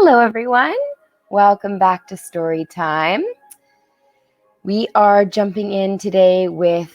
Hello, everyone. Welcome back to Storytime. We are jumping in today with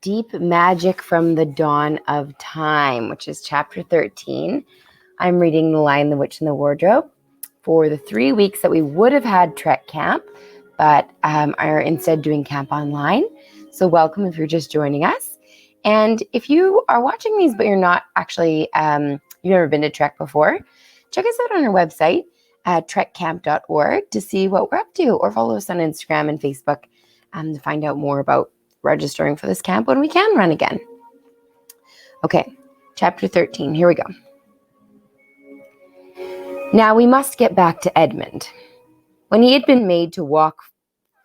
Deep Magic from the Dawn of Time, which is chapter 13. I'm reading The Lion, the Witch, and the Wardrobe for the 3 weeks that we would have had Trek Camp, but are instead doing camp online. So welcome if you're just joining us. And if you are watching these, but you're not actually, you've never been to Trek before, check us out on our website at trekcamp.org to see what we're up to, or follow us on Instagram and Facebook to find out more about registering for this camp when we can run again. Okay, chapter 13, here we go. Now we must get back to Edmund. When he had been made to walk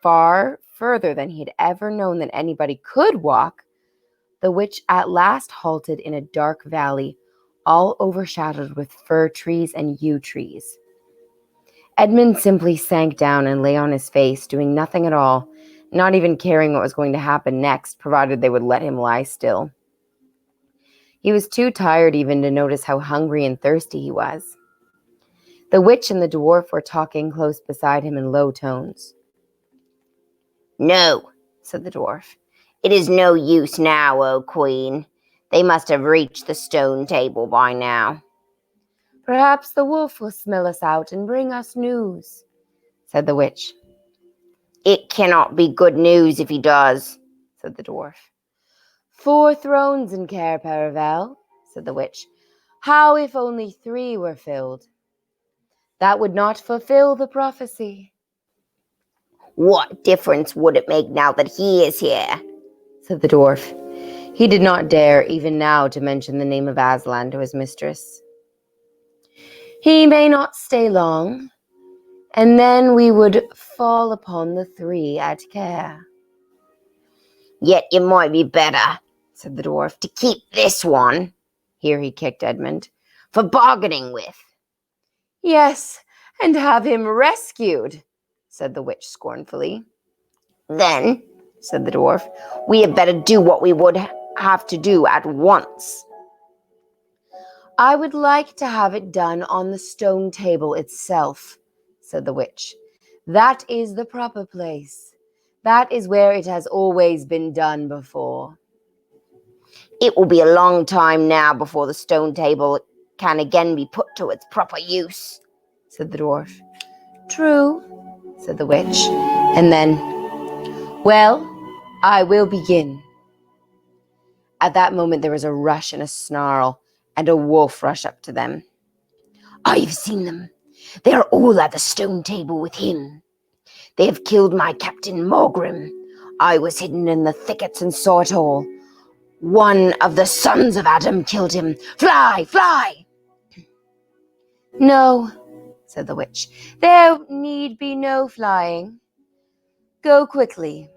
far further than he had ever known that anybody could walk, the witch at last halted in a dark valley, all overshadowed with fir trees and yew trees. Edmund simply sank down and lay on his face, doing nothing at all, not even caring what was going to happen next, provided they would let him lie still. He was too tired even to notice how hungry and thirsty he was. The witch and the dwarf were talking close beside him in low tones. "No," said the dwarf. "It is no use now, O Queen. They must have reached the stone table by now." "Perhaps the wolf will smell us out and bring us news," said the witch. "It cannot be good news if he does," said the dwarf. "4 thrones in Cair Paravel," said the witch. "How if only 3 were filled? That would not fulfill the prophecy." "What difference would it make now that he is here?" said the dwarf. He did not dare even now to mention the name of Aslan to his mistress. "He may not stay long, and then we would fall upon the 3 at Cair." "Yet it might be better," said the dwarf, "to keep this one," here he kicked Edmund, "for bargaining with." "Yes, and have him rescued," said the witch scornfully. "Then," said the dwarf, "we had better do what we would have to do at once." "I would like to have it done on the stone table itself," said the witch. "That is the proper place. That is where it has always been done before." "It will be a long time now before the stone table can again be put to its proper use," said the dwarf. "True," said the witch. And then, "Well, I will begin." At that moment there was a rush and a snarl, and a wolf rushed up to them. "I've seen them. They are all at the stone table with him. They have killed my captain Morgrim. I was hidden in the thickets and saw it all. One of the sons of Adam killed him. Fly, fly!" "No," said the witch. "There need be no flying. Go quickly.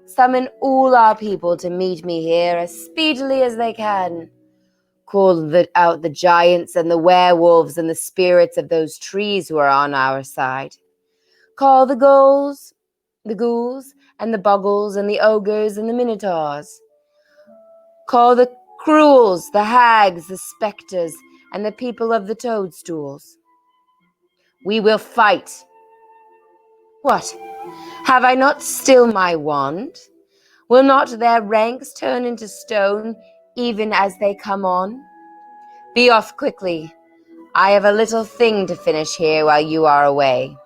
Summon all our people to meet me here as speedily as they can. Call out the giants and the werewolves and the spirits of those trees who are on our side. Call the ghouls, and the boggles and the ogres and the minotaurs. Call the cruels, the hags, the spectres, and the people of the toadstools. We will fight. What? Have I not still my wand? Will not their ranks turn into stone even as they come on? Be off quickly. I have a little thing to finish here while you are away."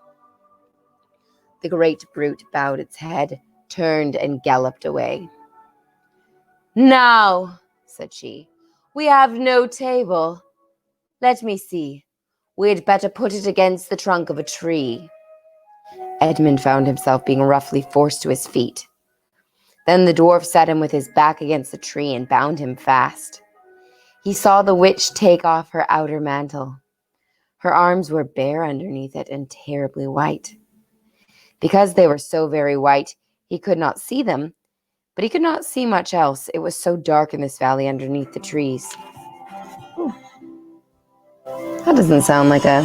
The great brute bowed its head, turned, and galloped away. "Now," said she, "we have no table. Let me see. We had better put it against the trunk of a tree." Edmund found himself being roughly forced to his feet. Then the dwarf set him with his back against the tree and bound him fast. He saw the witch take off her outer mantle. Her arms were bare underneath it and terribly white. Because they were so very white, he could not see them, but he could not see much else. It was so dark in this valley underneath the trees. Ooh. That doesn't sound like a...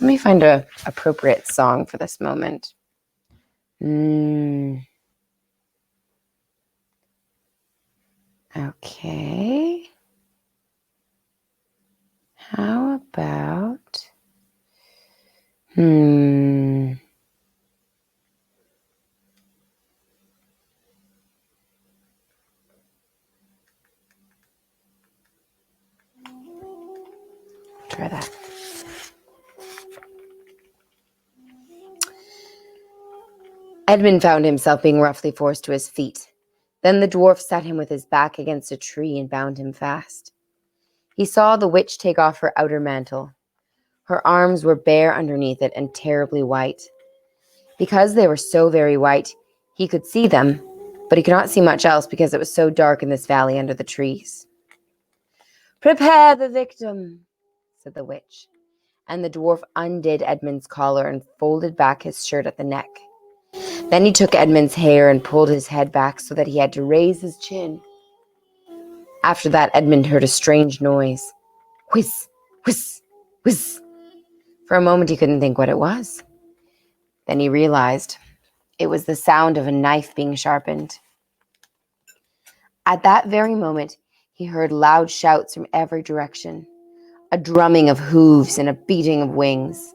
Let me find an appropriate song for this moment. Okay. How about try that. Edmund found himself being roughly forced to his feet. Then the dwarf set him with his back against a tree and bound him fast. He saw the witch take off her outer mantle. Her arms were bare underneath it and terribly white. Because they were so very white, he could see them, but he could not see much else because it was so dark in this valley under the trees. "Prepare the victim," said the witch, and the dwarf undid Edmund's collar and folded back his shirt at the neck. Then he took Edmund's hair and pulled his head back so that he had to raise his chin. After that, Edmund heard a strange noise. Whiz, whiz, whiz. For a moment he couldn't think what it was. Then he realized it was the sound of a knife being sharpened. At that very moment, he heard loud shouts from every direction, a drumming of hooves and a beating of wings,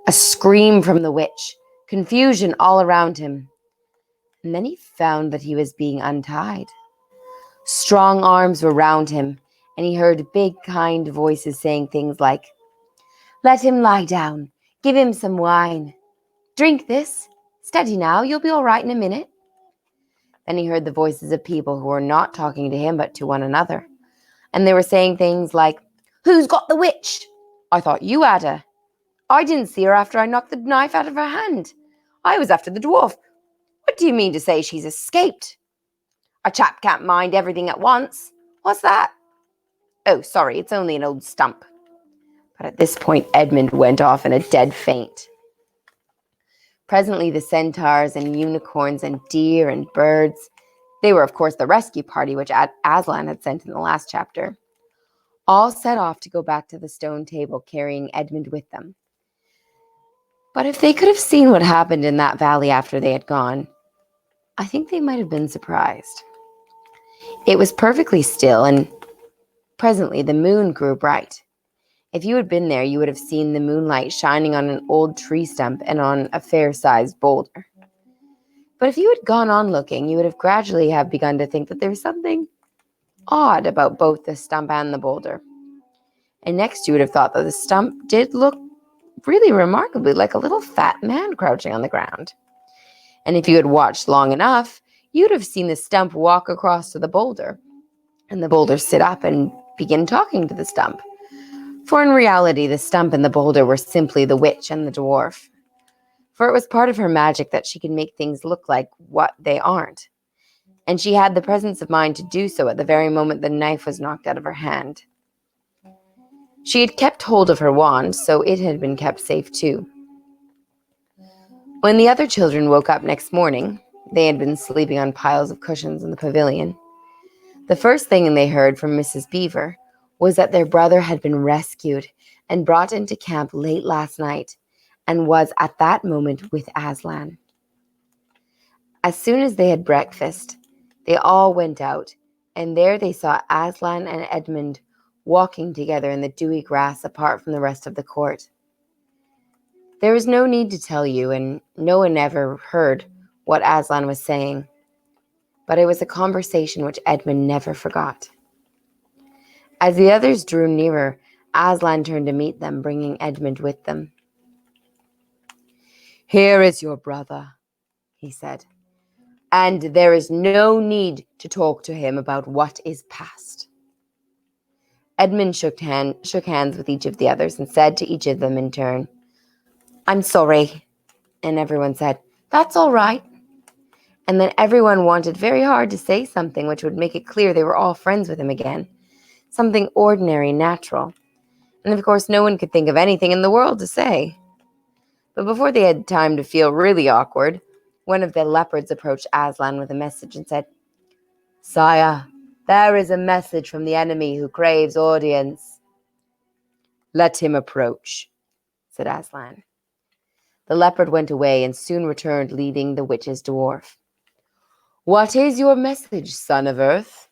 a scream from the witch, confusion all around him. And then he found that he was being untied. Strong arms were round him, and he heard big, kind voices saying things like, "Let him lie down. Give him some wine. Drink this. Steady now, you'll be all right in a minute." Then he heard the voices of people who were not talking to him but to one another. And they were saying things like, "Who's got the witch? I thought you had her. I didn't see her after I knocked the knife out of her hand. I was after the dwarf. What do you mean to say she's escaped? A chap can't mind everything at once. What's that? Oh, sorry, it's only an old stump." But at this point, Edmund went off in a dead faint. Presently, the centaurs and unicorns and deer and birds, they were, of course, the rescue party which Aslan had sent in the last chapter, all set off to go back to the stone table, carrying Edmund with them. But if they could have seen what happened in that valley after they had gone, I think they might have been surprised. It was perfectly still, and presently the moon grew bright. If you had been there, you would have seen the moonlight shining on an old tree stump and on a fair-sized boulder. But if you had gone on looking, you would have gradually have begun to think that there was something odd about both the stump and the boulder. And next you would have thought that the stump did look really remarkably like a little fat man crouching on the ground. And if you had watched long enough, you'd have seen the stump walk across to the boulder, and the boulder sit up and begin talking to the stump. For in reality, the stump and the boulder were simply the witch and the dwarf. For it was part of her magic that she could make things look like what they aren't. And she had the presence of mind to do so at the very moment the knife was knocked out of her hand. She had kept hold of her wand, so it had been kept safe too. When the other children woke up next morning, they had been sleeping on piles of cushions in the pavilion. The first thing they heard from Mrs. Beaver was that their brother had been rescued and brought into camp late last night and was at that moment with Aslan. As soon as they had breakfast, they all went out, and there they saw Aslan and Edmund walking together in the dewy grass apart from the rest of the court. There is no need to tell you, and no one ever heard what Aslan was saying, but it was a conversation which Edmund never forgot. As the others drew nearer, Aslan turned to meet them, bringing Edmund with them. "Here is your brother," he said, "and there is no need to talk to him about what is past." Edmund shook hands with each of the others and said to each of them in turn, "I'm sorry." And everyone said, "That's all right." And then everyone wanted very hard to say something which would make it clear they were all friends with him again. Something ordinary and natural. And of course, no one could think of anything in the world to say. But before they had time to feel really awkward, one of the leopards approached Aslan with a message and said, "Sire, there is a message from the enemy who craves audience." "Let him approach," said Aslan. The leopard went away and soon returned leading the witch's dwarf. "What is your message, son of earth?"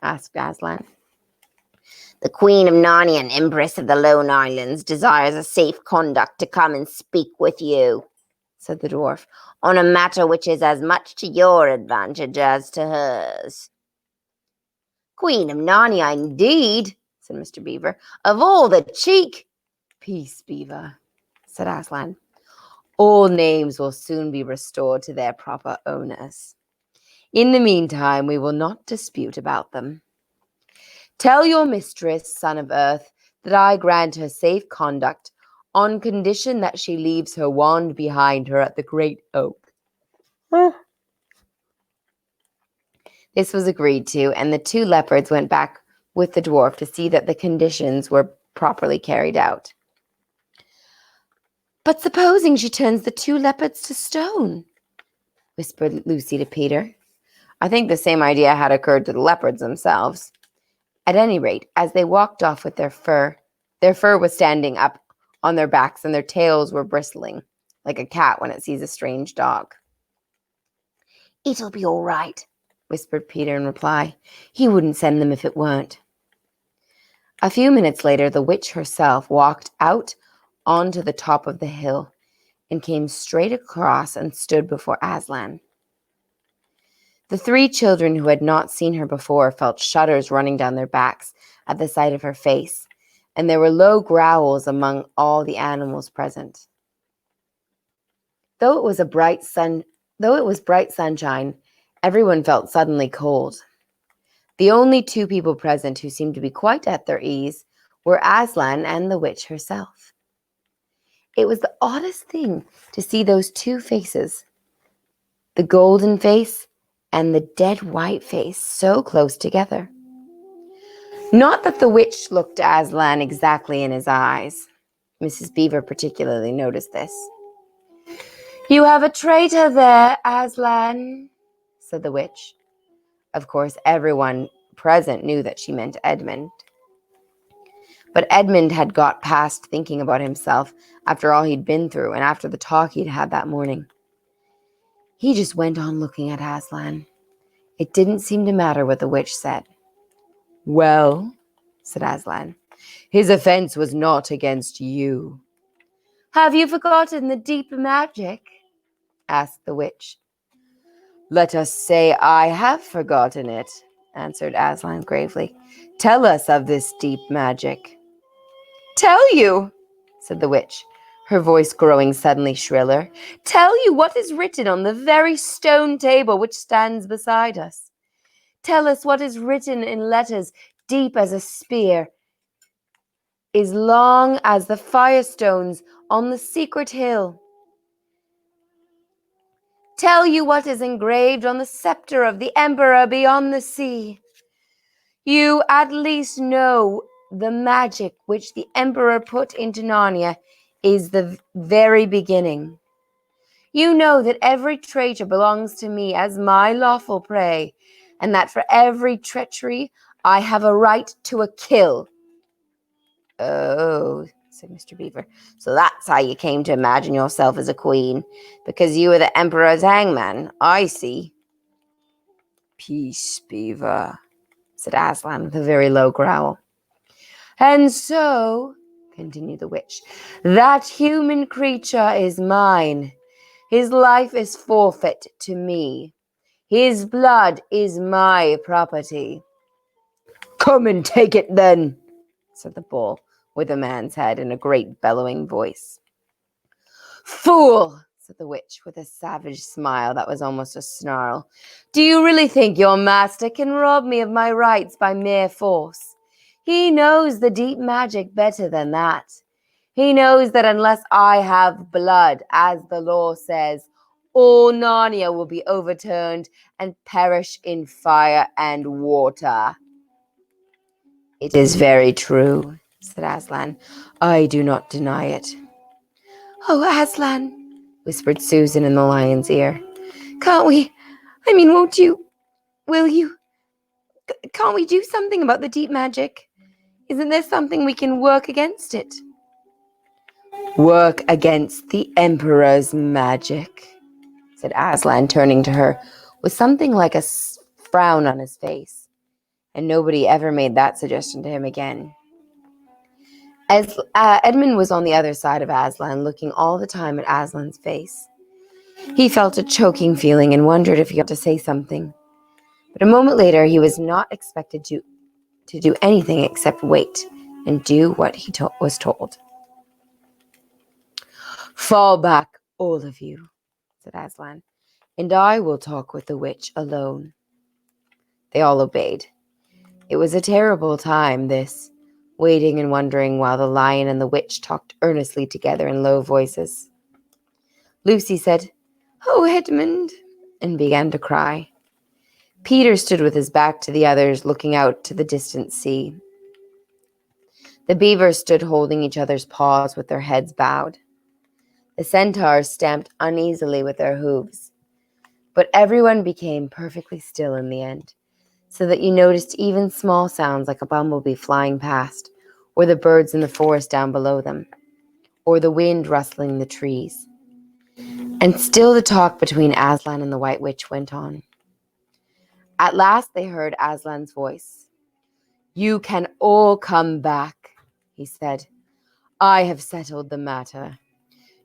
asked Aslan. "The Queen of Narnia and Empress of the Lone Islands desires a safe conduct to come and speak with you," said the dwarf, "on a matter which is as much to your advantage as to hers." "Queen of Narnia, indeed," said Mr. Beaver. "Of all the cheek! Peace, Beaver, said Aslan. All names will soon be restored to their proper owners. In the meantime, we will not dispute about them. Tell your mistress, son of Earth, that I grant her safe conduct on condition that she leaves her wand behind her at the great oak. This was agreed to, and the two leopards went back with the dwarf to see that the conditions were properly carried out. But supposing she turns the two leopards to stone, whispered Lucy to Peter. I think the same idea had occurred to the leopards themselves. At any rate, as they walked off with their fur was standing up on their backs and their tails were bristling, like a cat when it sees a strange dog. It'll be all right, whispered Peter in reply. He wouldn't send them if it weren't. A few minutes later, the witch herself walked out onto the top of the hill and came straight across and stood before Aslan. The three children who had not seen her before felt shudders running down their backs at the sight of her face, and there were low growls among all the animals present. Though it was bright sunshine, everyone felt suddenly cold. The only two people present who seemed to be quite at their ease were Aslan and the witch herself. It was the oddest thing to see those two faces, the golden face and the dead white face, so close together. Not that the witch looked Aslan exactly in his eyes. Mrs. Beaver particularly noticed this. You have a traitor there, Aslan, said the witch. Of course, everyone present knew that she meant Edmund. But Edmund had got past thinking about himself after all he'd been through and after the talk he'd had that morning. He just went on looking at Aslan. It didn't seem to matter what the witch said. Well, said Aslan, his offense was not against you. Have you forgotten the deep magic? Asked the witch. Let us say I have forgotten it, answered Aslan gravely. Tell us of this deep magic. Tell you, said the witch, her voice growing suddenly shriller. Tell you what is written on the very stone table which stands beside us. Tell us what is written in letters deep as a spear, as long as the firestones on the secret hill. Tell you what is engraved on the scepter of the emperor beyond the sea. You at least know the magic which the emperor put into Narnia is the very beginning. You know that every traitor belongs to me as my lawful prey, and that for every treachery I have a right to a kill. Oh, said Mr. Beaver, so that's how you came to imagine yourself as a queen, because you were the emperor's hangman. I see. Peace, Beaver, said Aslan with a very low growl. And so, continued the witch, that human creature is mine. His life is forfeit to me. His blood is my property. Come and take it then, said the bull with a man's head in a great bellowing voice. Fool, said the witch with a savage smile that was almost a snarl. Do you really think your master can rob me of my rights by mere force? He knows the deep magic better than that. He knows that unless I have blood, as the law says, all Narnia will be overturned and perish in fire and water. It is very true, said Aslan. I do not deny it. Oh, Aslan, whispered Susan in the lion's ear. Can't we? Will you? Can't we do something about the deep magic? Isn't there something we can work against it? Work against the Emperor's magic, said Aslan, turning to her with something like a frown on his face. And nobody ever made that suggestion to him again. As Edmund was on the other side of Aslan, looking all the time at Aslan's face. He felt a choking feeling and wondered if he ought to say something. But a moment later, he was not expected to do anything except wait and do what he was told. "Fall back, all of you," said Aslan, "and I will talk with the witch alone." They all obeyed. It was a terrible time, this, waiting and wondering while the lion and the witch talked earnestly together in low voices. Lucy said, "Oh, Edmund," and began to cry. Peter stood with his back to the others, looking out to the distant sea. The beavers stood holding each other's paws with their heads bowed. The centaurs stamped uneasily with their hooves. But everyone became perfectly still in the end, so that you noticed even small sounds like a bumblebee flying past, or the birds in the forest down below them, or the wind rustling the trees. And still the talk between Aslan and the White Witch went on. At last they heard Aslan's voice. "You can all come back," he said. "I have settled the matter.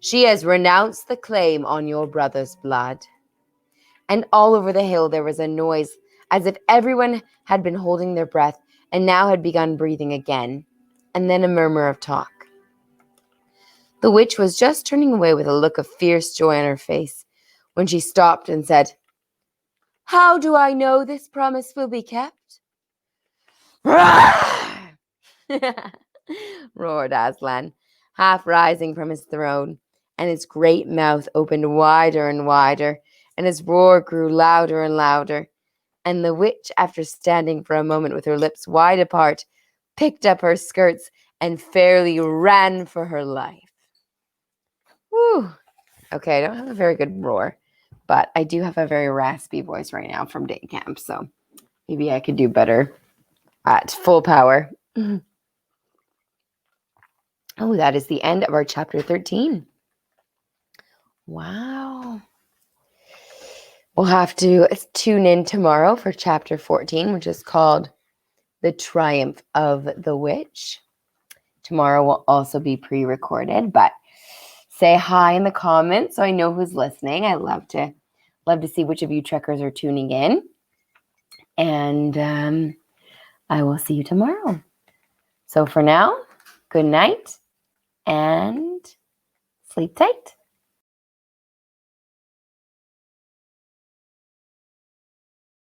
She has renounced the claim on your brother's blood." And all over the hill there was a noise, as if everyone had been holding their breath and now had begun breathing again, and then a murmur of talk. The witch was just turning away with a look of fierce joy on her face when she stopped and said, "How do I know this promise will be kept?" roared Aslan, half rising from his throne, and his great mouth opened wider and wider, and his roar grew louder and louder. And the witch, after standing for a moment with her lips wide apart, picked up her skirts and fairly ran for her life. Whew. Okay, I don't have a very good roar, but I do have a very raspy voice right now from day camp, so maybe I could do better at full power. Oh, that is the end of our chapter 13. Wow. We'll have to tune in tomorrow for chapter 14, which is called The Triumph of the Witch. Tomorrow will also be pre-recorded, but say hi in the comments so I know who's listening. I love to see which of you trekkers are tuning in. And I will see you tomorrow. So for now, good night and sleep tight.